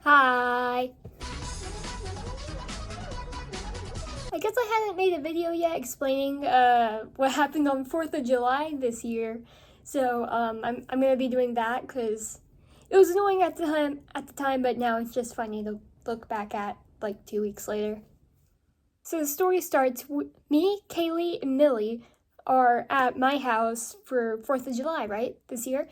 Hi! I guess I hadn't made a video yet explaining what happened on 4th of July this year. So I'm gonna be doing that because it was annoying at the time, but now it's just funny to look back at like 2 weeks later. So the story starts, me, Kaylee, and Millie are at my house for 4th of July, right, this year.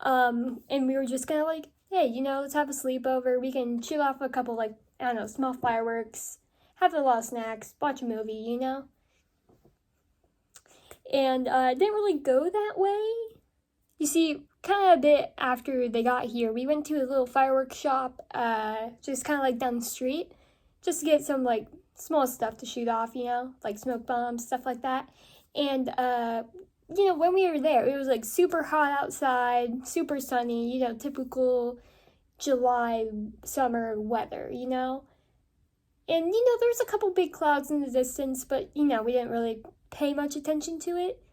And we were just kind of like, hey, let's have a sleepover. We can shoot off a couple, like, I don't know, small fireworks, have a lot of snacks, watch a movie, And it didn't really go that way. You see, kind of a bit after they got here, we went to a little fireworks shop, just kind of like down the street, just to get some, like, small stuff to shoot off, like smoke bombs, stuff like that. And, when we were there, it was like super hot outside, super sunny, typical July summer weather, And, there's a couple big clouds in the distance, but, we didn't really pay much attention to it.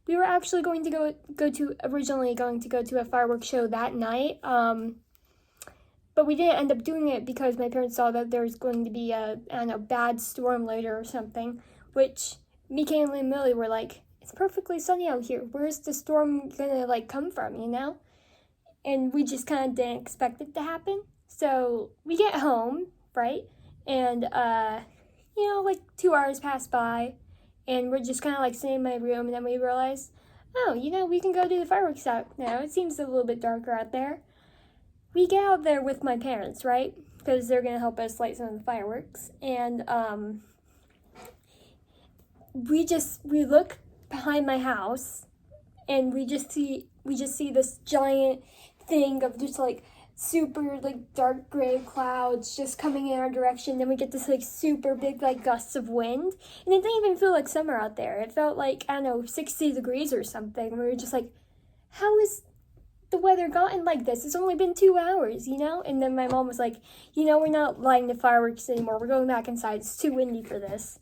We were actually originally going to go to a fireworks show that night, but we didn't end up doing it because my parents saw that there was going to be a bad storm later or something, which me, Kaylee, and Millie were like, it's perfectly sunny out here. Where's the storm gonna, come from, And we just kind of didn't expect it to happen. So we get home, right? And, 2 hours pass by, and we're just kind of, sitting in my room, and then we realize, oh, we can go do the fireworks out now. It seems a little bit darker out there. We get out there with my parents, right? Because they're going to help us light some of the fireworks. And we look behind my house, and we just see this giant thing of just, super, dark gray clouds just coming in our direction. Then we get this, super big, gusts of wind. And it didn't even feel like summer out there. It felt like, 60 degrees or something. And we were just like, how is the weather gotten like this? It's only been 2 hours, And then my mom was like, we're not lighting the fireworks anymore. We're going back inside. It's too windy for this.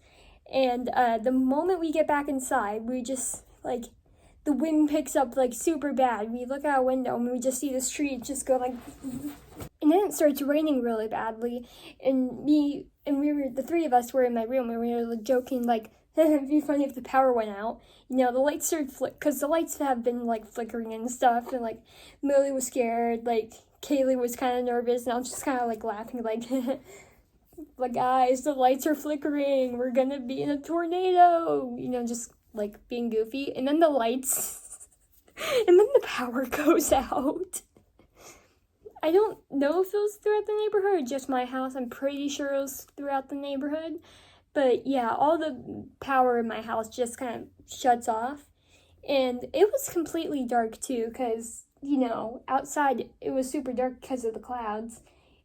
And the moment we get back inside, we just, the wind picks up, super bad. We look out a window and we just see the street just go, and then it starts raining really badly. And the three of us were in my room and we were, joking, it'd be funny if the power went out. The lights started because the lights have been, flickering and stuff. And, Millie was scared. Kaylee was kind of nervous. And I was just kind of, laughing, guys, the lights are flickering. We're gonna be in a tornado. Just, being goofy. And then the lights, and then the power goes out. I don't know if it was throughout the neighborhood or just my house. I'm pretty sure it was throughout the neighborhood. But yeah, all the power in my house just kind of shuts off. And it was completely dark too, because, outside it was super dark because of the clouds.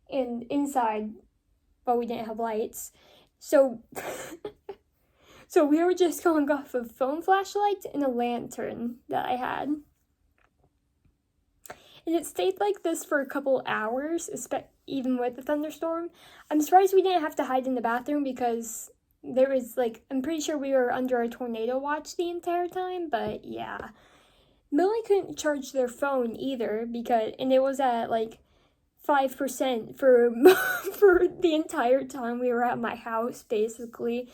And inside, well, we didn't have lights. So, so we were just going off of phone flashlights and a lantern that I had. And it stayed like this for a couple hours, even with the thunderstorm. I'm surprised we didn't have to hide in the bathroom because there was, I'm pretty sure we were under a tornado watch the entire time, but yeah. Millie couldn't charge their phone either and it was at, 5% for the entire time we were at my house, basically.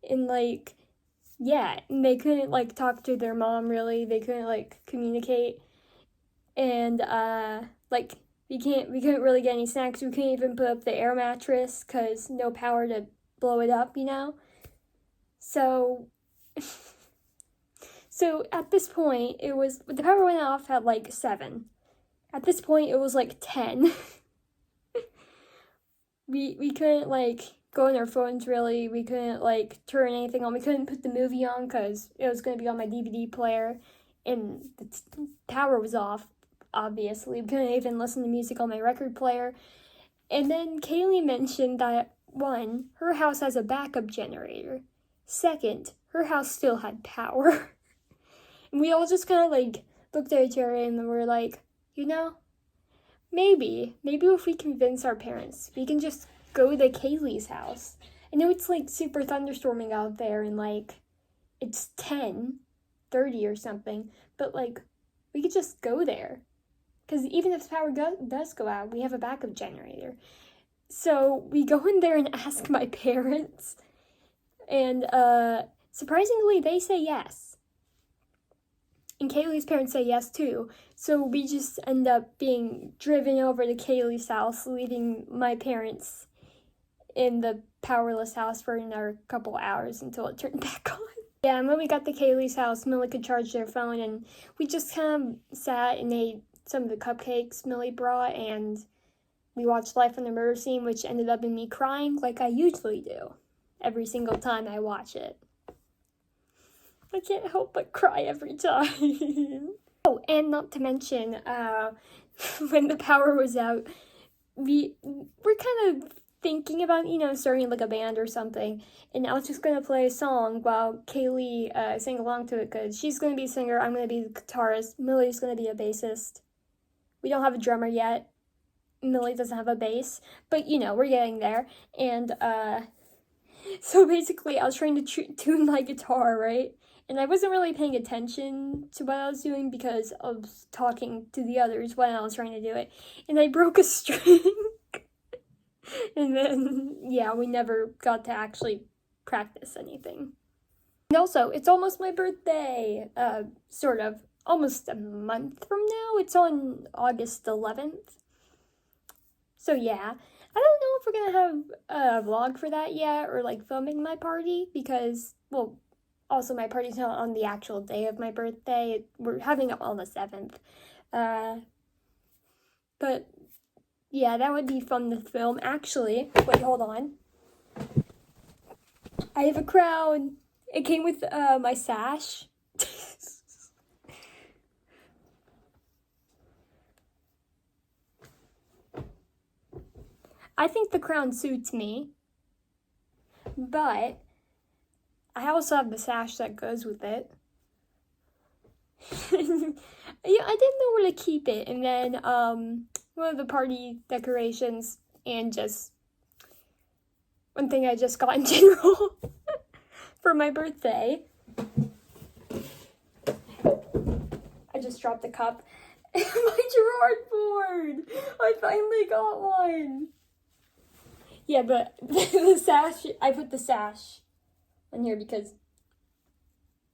And, and they couldn't, talk to their mom, really. They couldn't, communicate. And, we couldn't really get any snacks. We couldn't even put up the air mattress because no power to blow it up, So, so at this point, the power went off at, 7. At this point, it was, 10. We couldn't, go on our phones, really. We couldn't, turn anything on. We couldn't put the movie on because it was going to be on my DVD player. And the power was off, obviously. We couldn't even listen to music on my record player. And then Kaylee mentioned that, 1, her house has a backup generator. 2, her house still had power. And we all just kind of, looked at each other and were like, maybe if we convince our parents, we can just go to Kaylee's house. I know it's, super thunderstorming out there and, it's 10:30 or something, but, we could just go there. because even if the power does go out, we have a backup generator. So we go in there and ask my parents, and surprisingly, they say yes. And Kaylee's parents say yes too. So we just end up being driven over to Kaylee's house, leaving my parents in the powerless house for another couple hours until it turned back on. Yeah, and when we got to Kaylee's house, Millie could charge their phone, and we just kind of sat and ate some of the cupcakes Millie brought, and we watched Life on the Murder Scene, which ended up in me crying like I usually do every single time I watch it. I can't help but cry every time. Oh, and not to mention, when the power was out, we're kind of thinking about, starting like a band or something, and I was just gonna play a song while Kaylee sang along to it, because she's gonna be a singer, I'm gonna be the guitarist, Millie's gonna be a bassist. We don't have a drummer yet. Millie doesn't have a bass, but we're getting there. And so basically I was trying to tune my guitar, right? And I wasn't really paying attention to what I was doing because I was talking to the others when I was trying to do it. And I broke a string. And then, yeah, we never got to actually practice anything. And also, it's almost my birthday, sort of. Almost a month from now. It's on August 11th. So yeah, I don't know if we're gonna have a vlog for that yet, or like filming my party, because, well, also my party's not on the actual day of my birthday. We're having it on the 7th. But yeah, that would be fun to film. Actually, wait, hold on. I have a crown. It came with my sash. I think the crown suits me, but I also have the sash that goes with it. Yeah, I didn't know where to keep it, and then one of the party decorations, and just one thing I just got in general for my birthday. I just dropped a cup. My Gerard board! I finally got one! Yeah, but the sash, I put the sash on here because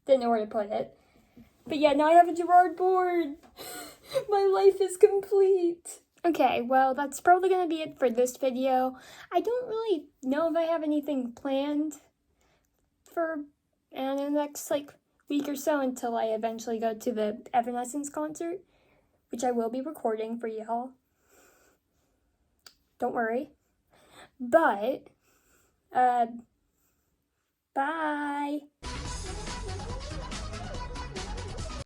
didn't know where to put it. But yeah, now I have a Gerard board. My life is complete. Okay, well, that's probably going to be it for this video. I don't really know if I have anything planned for the next, week or so until I eventually go to the Evanescence concert, which I will be recording for y'all. Don't worry. But, bye.